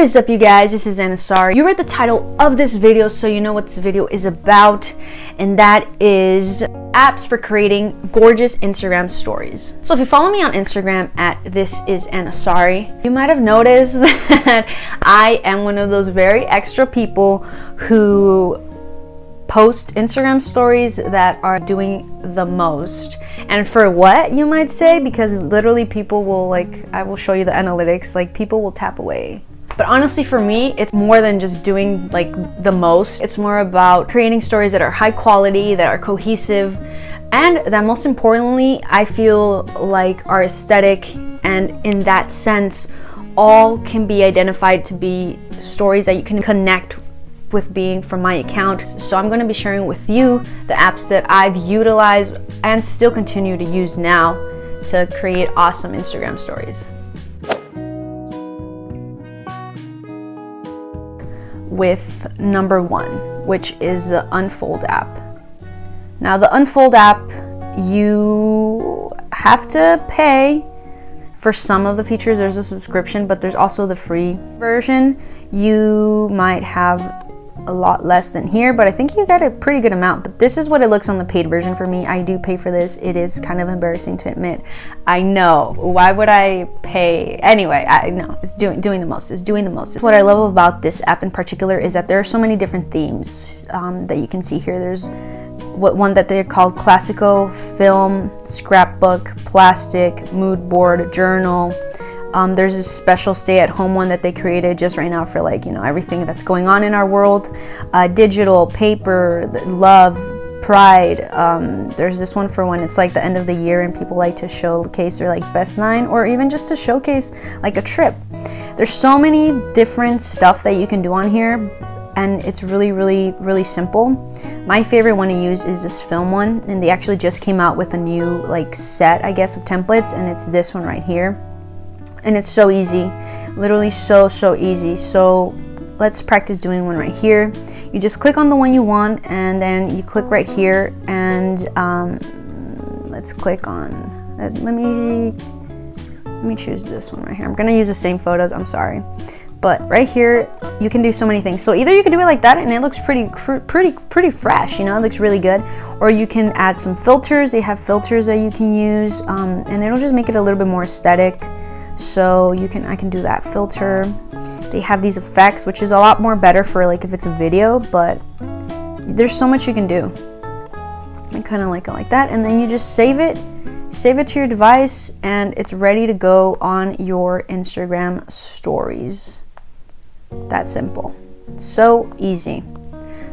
What is up, you guys? This is Anasary. You read the title of this video, so you know what this video is about, and that is apps for creating gorgeous Instagram stories. So if you follow me on Instagram at @thisIsAnasary, you might have noticed that I am one of those very extra people who post Instagram stories that are doing the most. And for what, you might say? Because literally people will, I will show you the analytics, people will tap away. But honestly, for me, it's more than just doing the most. It's more about creating stories that are high quality, that are cohesive, and that most importantly, I feel like are aesthetic, and in that sense, all can be identified to be stories that you can connect with being from my account. So I'm going to be sharing with you the apps that I've utilized and still continue to use now to create awesome Instagram stories. With number one, which is the Unfold app. Now the Unfold app, you have to pay for some of the features. There's a subscription, but there's also the free version. You might have a lot less than here, but I think you get a pretty good amount. But this is what it looks on the paid version for me. I do pay for this. It is kind of embarrassing to admit. I know. Why would I pay? Anyway, I know. It's doing the most. It's doing the most. What I love about this app in particular is that there are so many different themes that you can see here. There's one that they're called classical, film, scrapbook, plastic, mood board, journal. There's a special stay-at-home one that they created just right now for everything that's going on in our world. Digital, paper, love, pride. There's this one for when it's the end of the year and people like to showcase their best 9, or even just to showcase a trip. There's so many different stuff that you can do on here, and it's really simple. My favorite one to use is this film one, and they actually just came out with a new set, I guess, of templates, and it's this one right here. And it's so easy, literally so easy. So let's practice doing one right here. You just click on the one you want, and then you click right here, and let's click on, let me choose this one right here. I'm gonna use the same photos, I'm sorry. But right here, you can do so many things. So either you can do it like that, and it looks pretty fresh, it looks really good. Or you can add some filters. They have filters that you can use, and it'll just make it a little bit more aesthetic. So I can do that filter. They have these effects, which is a lot more better for if it's a video, but there's so much you can do. I kind of like it like that, and then you just save it to your device, and it's ready to go on your Instagram stories. That simple, so easy.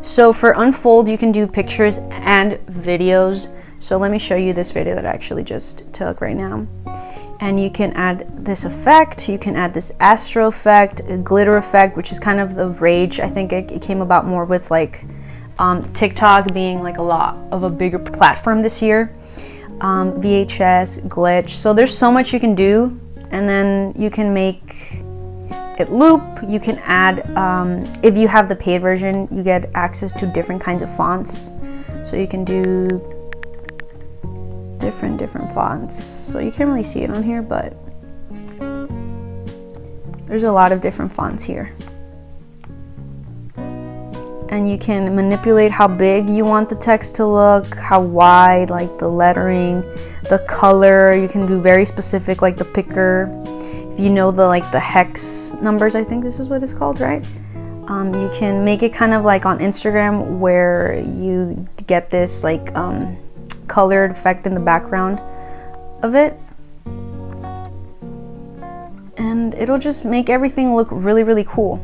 So for Unfold, you can do pictures and videos. So let me show you this video that I actually just took right now. And you can add this effect, you can add this astro effect, a glitter effect, which is kind of the rage. I think it came about more with TikTok being a lot of a bigger platform this year. VHS, glitch. So there's so much you can do, and then you can make it loop. You can add, if you have the paid version, you get access to different kinds of fonts. So you can do different fonts. So you can't really see it on here, but there's a lot of different fonts here. And you can manipulate how big you want the text to look, how wide, the lettering, the color. You can do very specific, the picker. If you know the hex numbers, I think this is what it's called, right? You can make it kind of on Instagram, where you get this colored effect in the background of it, and it'll just make everything look really cool.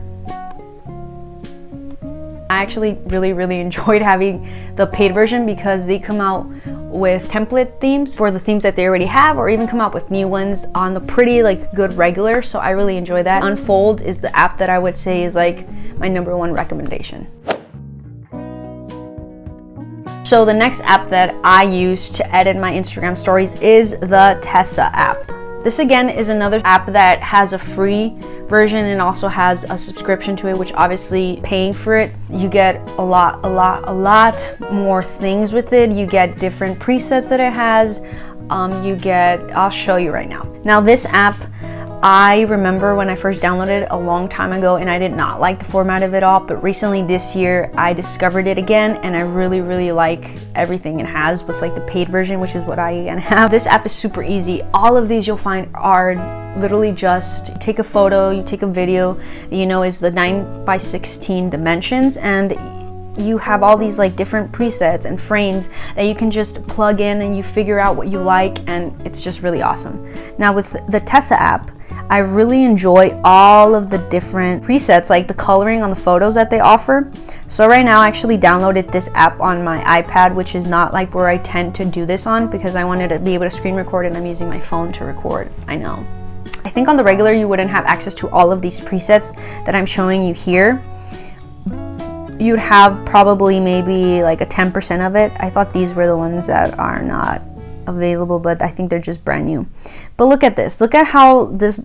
I actually really enjoyed having the paid version, because they come out with template themes for the themes that they already have, or even come out with new ones on the pretty good regular. So I really enjoy that. Unfold is the app that I would say is my number one recommendation. So the next app that I use to edit my Instagram stories is the Tessa app. This again is another app that has a free version and also has a subscription to it, which obviously paying for it, you get a lot more things with it. You get different presets that it has. I'll show you right now. Now this app, I remember when I first downloaded it a long time ago and I did not like the format of it all, but recently this year I discovered it again and I really like everything it has with like the paid version, which is what I again have. This app is super easy. All of these you'll find are literally just take a photo, you take a video, you know, is the 9:16 dimensions, and you have all these like different presets and frames that you can just plug in and you figure out what you like, and it's just really awesome. Now with the Tessa app, I really enjoy all of the different presets, like the coloring on the photos that they offer. So right now I actually downloaded this app on my iPad, which is not like where I tend to do this on, because I wanted to be able to screen record and I'm using my phone to record. I know. I think on the regular you wouldn't have access to all of these presets that I'm showing you here. You'd have probably maybe like a 10% of it. I thought these were the ones that are not available, but I think they're just brand new. But look at this. Look at how this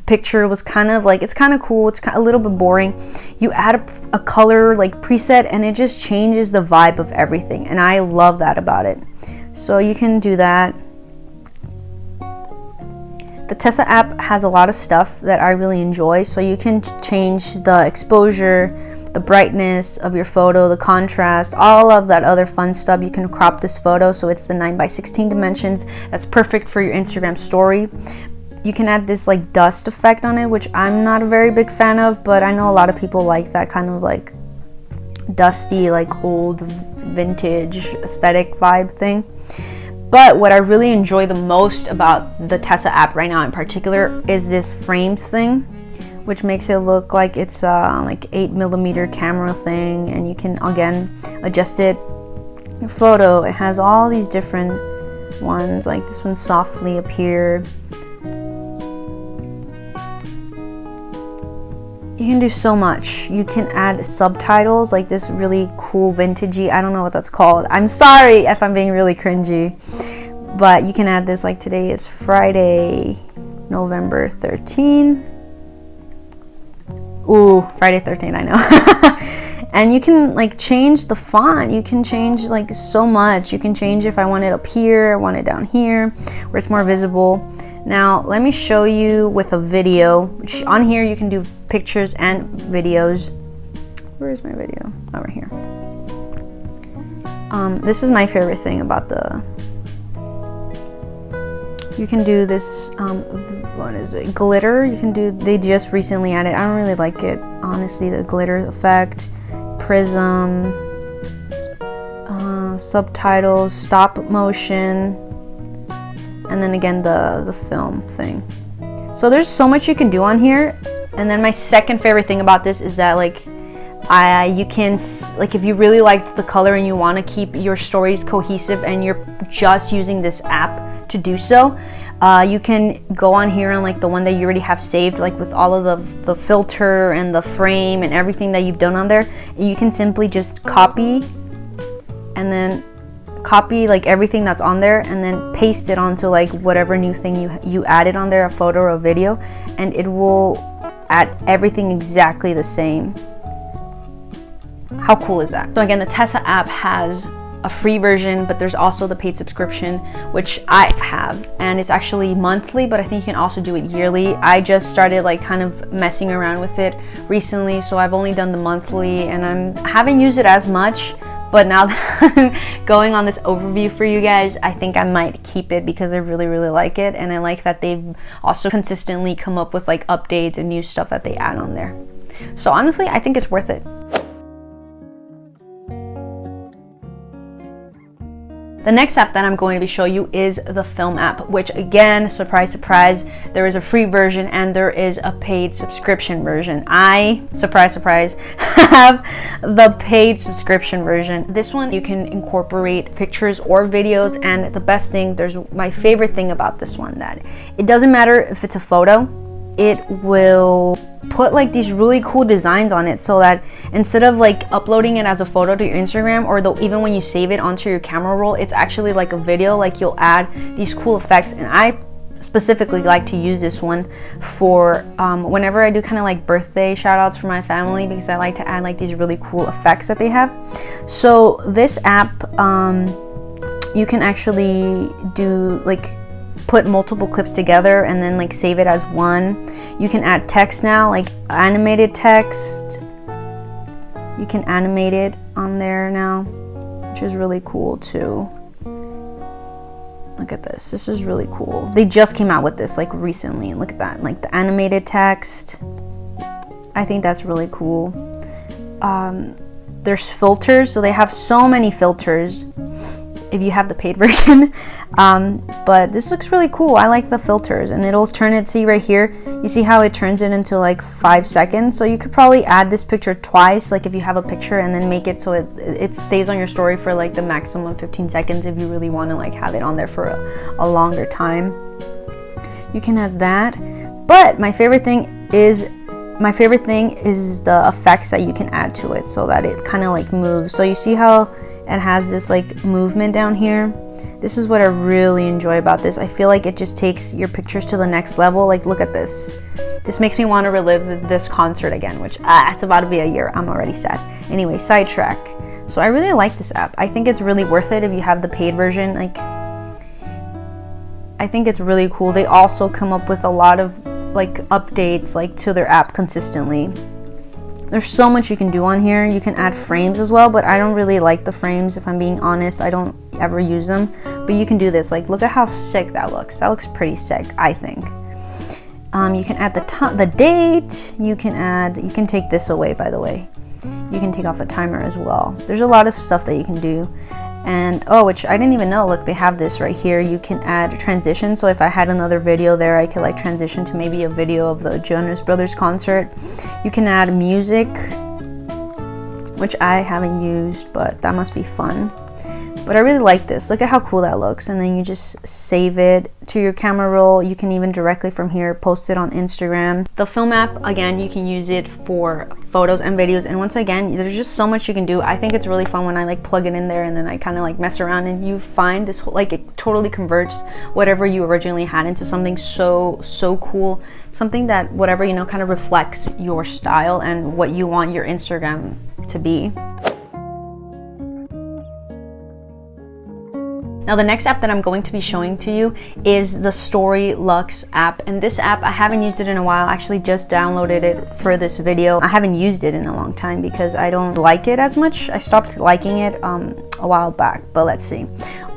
picture was kind of like, it's kind of cool. It's a little bit boring. You add a color like preset and it just changes the vibe of everything. And I love that about it. So you can do that. The Tessa app has a lot of stuff that I really enjoy. So you can change the exposure, the brightness of your photo, the contrast, all of that other fun stuff. You can crop this photo so it's the 9:16 dimensions. That's perfect for your Instagram story. You can add this like dust effect on it, which I'm not a very big fan of, but I know a lot of people like that kind of like dusty, like old vintage aesthetic vibe thing. But what I really enjoy the most about the Tessa app right now in particular is this frames thing, which makes it look like it's like 8mm camera thing, and you can again adjust it. Your photo, it has all these different ones, like this one softly appeared. You can do so much. You can add subtitles, like this really cool vintagey, I don't know what that's called. I'm sorry if I'm being really cringy, but you can add this, like today is Friday, November 13. Ooh, Friday 13, I know. And you can like change the font. You can change like so much. You can change if I want it up here, I want it down here, where it's more visible. Now, let me show you with a video, which on here you can do pictures and videos. Where is my video? Oh, right here. This is my favorite thing about the... You can do this, what is it, glitter. You can do, they just recently added, I don't really like it, honestly, the glitter effect, prism, subtitles, stop motion, and then again the film thing. So there's so much you can do on here. And then my second favorite thing about this is that like you can, like if you really liked the color and you want to keep your stories cohesive and you're just using this app to do so, you can go on here and like the one that you already have saved, like with all of the filter and the frame and everything that you've done on there, and you can simply just copy and then copy like everything that's on there and then paste it onto like whatever new thing you added on there, a photo or a video, and it will add everything exactly the same. How cool is that? So again, the Tessa app has a free version, but there's also the paid subscription, which I have, and it's actually monthly, but I think you can also do it yearly. I just started like kind of messing around with it recently, so I've only done the monthly and I haven't used it as much, but now that I'm going on this overview for you guys, I think I might keep it because I really like it, and I like that they've also consistently come up with like updates and new stuff that they add on there. So honestly, I think it's worth it. The next app that I'm going to be showing you is the Filmm app, which again, surprise, surprise, there is a free version and there is a paid subscription version. I, surprise, surprise, have the paid subscription version. This one, you can incorporate pictures or videos, and the best thing, there's my favorite thing about this one, that it doesn't matter if it's a photo, it will put like these really cool designs on it, so that instead of like uploading it as a photo to your Instagram, or even when you save it onto your camera roll, it's actually like a video. Like you'll add these cool effects, and I specifically like to use this one for whenever I do kind of like birthday shout outs for my family, because I like to add like these really cool effects that they have. So this app, you can actually do like put multiple clips together and then like save it as one. You can add text now, like animated text. You can animate it on there now, which is really cool too. Look at this. This is really cool. They just came out with this like recently. Look at that, like the animated text. I think that's really cool. There's filters, so they have so many filters if you have the paid version. But this looks really cool. I like the filters, and it'll turn it, see right here, you see how it turns it into like 5 seconds. So you could probably add this picture twice, like if you have a picture, and then make it so it stays on your story for like the maximum 15 seconds if you really want to like have it on there for a longer time. You can add that. But my favorite thing is the effects that you can add to it, so that it kind of like moves. So you see how it has this like movement down here? This is what I really enjoy about this. I feel like it just takes your pictures to the next level. Like, look at this. This makes me want to relive this concert again, which it's about to be a year. I'm already sad. Anyway, sidetrack. So I really like this app. I think it's really worth it if you have the paid version. Like, I think it's really cool. They also come up with a lot of like updates like to their app consistently. There's so much you can do on here. You can add frames as well, but I don't really like the frames, if I'm being honest. I don't ever use them, but you can do this. Like, look at how sick that looks. That looks pretty sick, I think. You can add the date. You can take this away, by the way. You can take off the timer as well. There's a lot of stuff that you can do. And which I didn't even know, look, they have this right here. You can add transition. So if I had another video there, I could like transition to maybe a video of the Jonas Brothers concert. You can add music, which I haven't used, but that must be fun. But I really like this. Look at how cool that looks. And then you just save it to your camera roll. You can even directly from here post it on Instagram. The Filmm app, again, you can use it for photos and videos. And once again, there's just so much you can do. I think it's really fun when I like plug it in there and then I kind of like mess around and you find this whole, like, it totally converts whatever you originally had into something so cool. Something that whatever, you know, kind of reflects your style and what you want your Instagram to be. Now the next app that I'm going to be showing to you is the StoryLux app, and this app, I haven't used it in a while. I actually just downloaded it for this video. I haven't used it in a long time because I don't like it as much. I stopped liking it a while back, but let's see.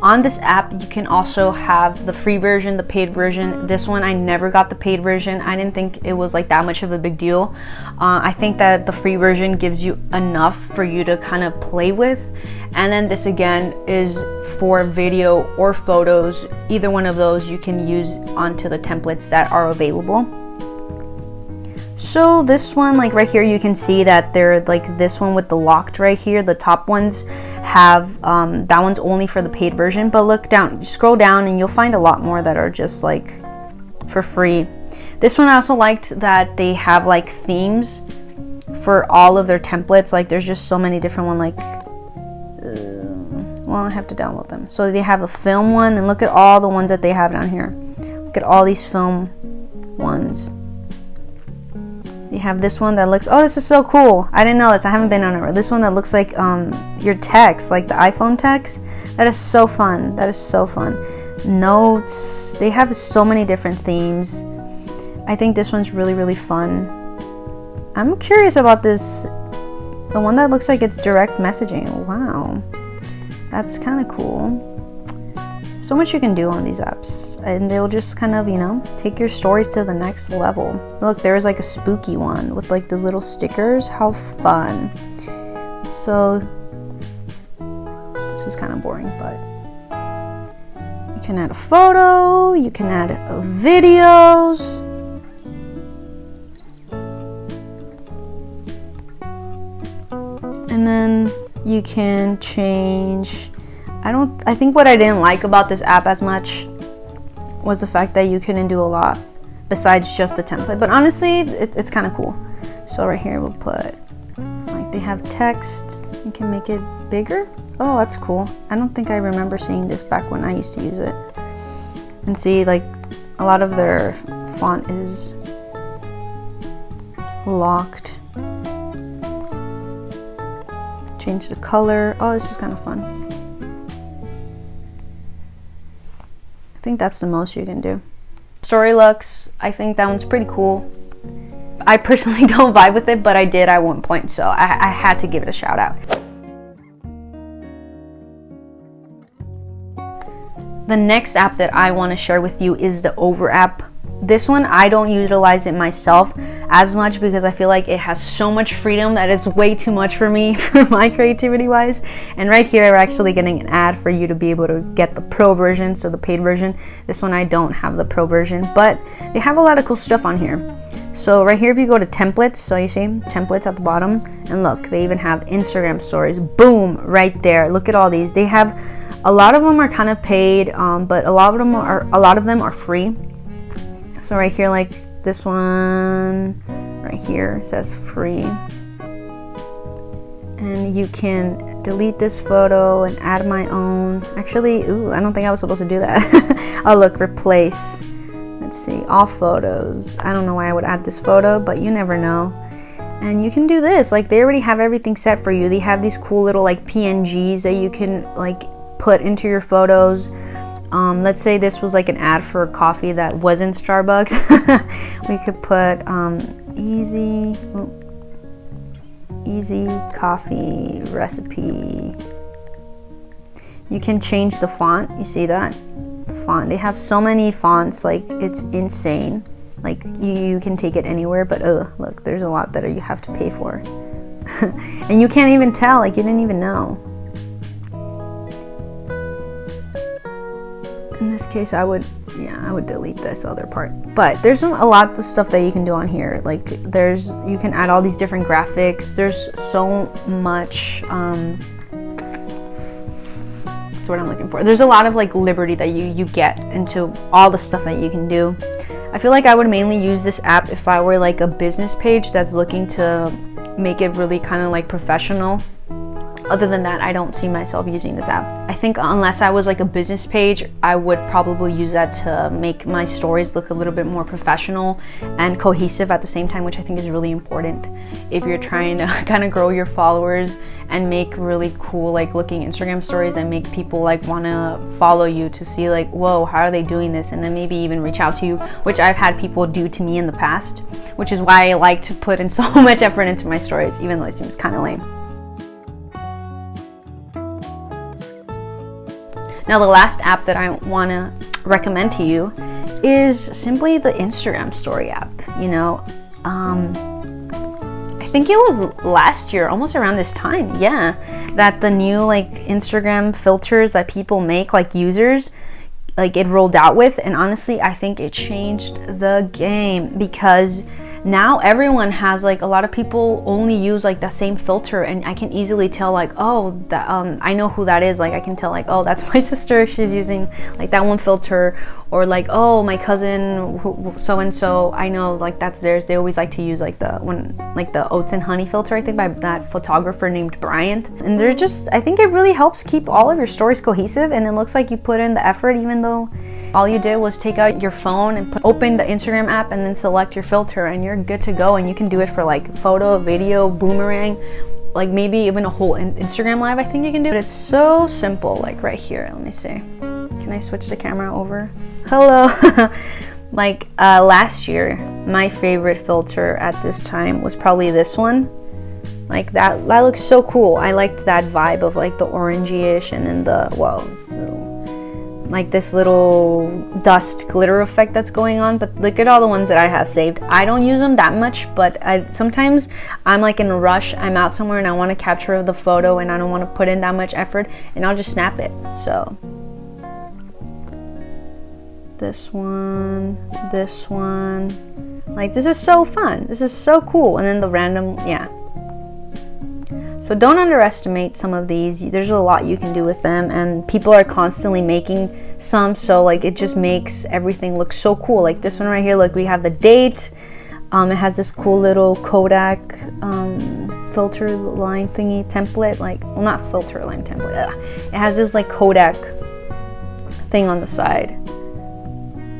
On this app, you can also have the free version, the paid version. This one, I never got the paid version. I didn't think it was like that much of a big deal. I think that the free version gives you enough for you to kind of play with. And then this again is for video or photos. Either one of those you can use onto the templates that are available. So this one, like right here, you can see that they're like this one with the locked right here. The top ones have that one's only for the paid version, but look down, scroll down and you'll find a lot more that are just like for free. This one I also liked that they have like themes for all of their templates. Like there's just so many different ones, like well, I have to download them. So they have a film one, and look at all the ones that they have down here. Look at all these film ones. You have this one that looks, oh, this is so cool. I didn't know this. I haven't been on it. This one that looks like your text, like the iPhone text. That is so fun. That is so fun. Notes. They have so many different themes. I think this one's really fun. I'm curious about this. The one that looks like it's direct messaging. Wow. That's kind of cool. So much you can do on these apps, and they'll just kind of, you know, take your stories to the next level. Look, there's like a spooky one with like the little stickers. How fun. So this is kind of boring, but you can add a photo, you can add videos. And then you can change. I think what I didn't like about this app as much was the fact that you couldn't do a lot besides just the template. But honestly, it's kind of cool. So right here we'll put, like, they have text. You can make it bigger. Oh, that's cool. I don't think I remember seeing this back when I used to use it. And see, like, a lot of their font is locked. Change the color. Oh, this is kind of fun. think that's the most you can do. StoryLux, I think that one's pretty cool. I personally don't vibe with it, but I did at one point, so I had to give it a shout out. The next app that I want to share with you is the Over app. This one, I don't utilize it myself as much because I feel like it has so much freedom that it's way too much for me, for my creativity wise. And right here, we're actually getting an ad for you to be able to get the pro version, so the paid version. This one, I don't have the pro version, but they have a lot of cool stuff on here. So right here, if you go to templates, so you see templates at the bottom, and look, they even have Instagram stories. Boom, right there. Look at all these. They have, a lot of them are kind of paid, but a lot of them are free. So right here, like this one right here says free. And you can delete this photo and add my own. Actually, ooh, I don't think I was supposed to do that. Oh, look, replace. Let's see, all photos. I don't know why I would add this photo, but you never know. And you can do this. Like, they already have everything set for you. They have these cool little like PNGs that you can like put into your photos. Let's say this was like an ad for a coffee that wasn't Starbucks. We could put easy coffee recipe. You can change the font. You see that? The font. They have so many fonts, like it's insane. Like you can take it anywhere, but look, there's a lot that you have to pay for. And you can't even tell, like you didn't even know. In this case, I would delete this other part. But there's a lot of stuff that you can do on here. Like you can add all these different graphics. There's so much, that's what I'm looking for. There's a lot of like liberty that you get into all the stuff that you can do. I feel like I would mainly use this app if I were like a business page that's looking to make it really kind of like professional. Other than that, I don't see myself using this app. I think unless I was like a business page, I would probably use that to make my stories look a little bit more professional and cohesive at the same time, which I think is really important if you're trying to kind of grow your followers and make really cool like looking Instagram stories and make people like want to follow you to see like, whoa, how are they doing this? And then maybe even reach out to you, which I've had people do to me in the past, which is why I like to put in so much effort into my stories, even though it seems kind of lame. Now, the last app that I want to recommend to you is simply the Instagram story app. You know, I think it was last year, almost around this time, yeah, that the new like Instagram filters that people make, like users, like it rolled out with. And honestly, I think it changed the game because now everyone has, like, a lot of people only use like that same filter, and I can easily tell like, oh, that I know who that is. Like I can tell like, oh, that's my sister, she's using like that one filter, or like, oh, my cousin so and so, I know like that's theirs. They always like to use like the one, like the oats and honey filter, I think by that photographer named Bryant. And they're just, I think it really helps keep all of your stories cohesive, and it looks like you put in the effort, even though all you did was take out your phone and open the Instagram app and then select your filter, and you're good to go. And you can do it for like photo, video, boomerang, like maybe even a whole Instagram live, I think you can do. But it's so simple. Like right here, let me see. Can I switch the camera over? Hello. Like last year, my favorite filter at this time was probably this one. Like that looks so cool. I liked that vibe of like the orangey-ish, and then the, well, so like this little dust glitter effect that's going on. But look at all the ones that I have saved. I don't use them that much, but sometimes I'm like in a rush, I'm out somewhere and I want to capture the photo and I don't want to put in that much effort, and I'll just snap it. So this one, like this is so fun, this is so cool. And then the random, yeah. So don't underestimate some of these. There's a lot you can do with them, and people are constantly making some, so like it just makes everything look so cool. Like this one right here, look, we have the date. It has this cool little Kodak filter line thingy template, like, well, not filter line template. It has this like Kodak thing on the side.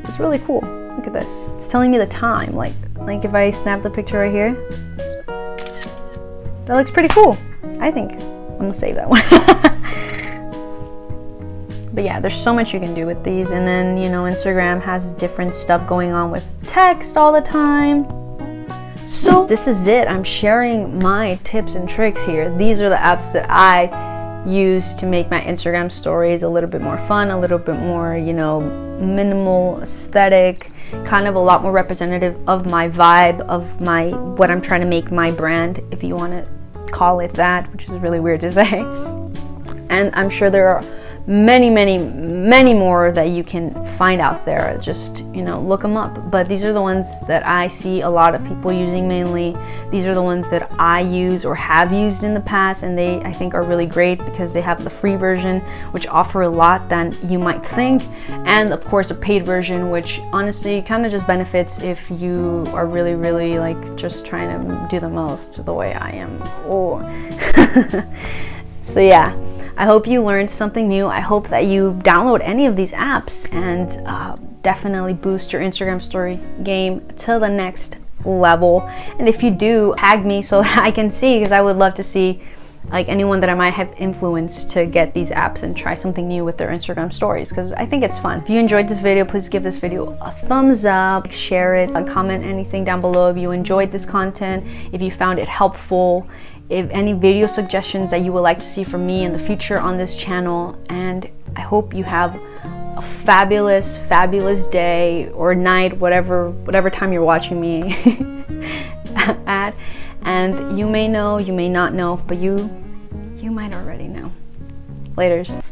It's really cool. Look at this. It's telling me the time. Like if I snap the picture right here, that looks pretty cool, I think. I'm gonna save that one. But yeah, there's so much you can do with these. And then, you know, Instagram has different stuff going on with text all the time. So this is it. I'm sharing my tips and tricks here. These are the apps that I use to make my Instagram stories a little bit more fun, a little bit more, you know, minimal, aesthetic, kind of a lot more representative of my vibe, of my, what I'm trying to make my brand, if you want to call it that, which is really weird to say. And I'm sure there are many more that you can find out there. Just, you know, look them up. But these are the ones that I see a lot of people using mainly. These are the ones that I use or have used in the past, and they, I think, are really great because they have the free version, which offer a lot than you might think, and of course a paid version, which honestly kind of just benefits if you are really like just trying to do the most the way I am. Oh. So yeah, I hope you learned something new. I hope that you download any of these apps and definitely boost your Instagram story game to the next level. And if you do, tag me so that I can see, because I would love to see like anyone that I might have influenced to get these apps and try something new with their Instagram stories, because I think it's fun. If you enjoyed this video, please give this video a thumbs up, share it, comment anything down below if you enjoyed this content, if you found it helpful, if any video suggestions that you would like to see from me in the future on this channel. And I hope you have a fabulous day or night, whatever time you're watching me at. And you may know, you may not know, but you might already know. Laters.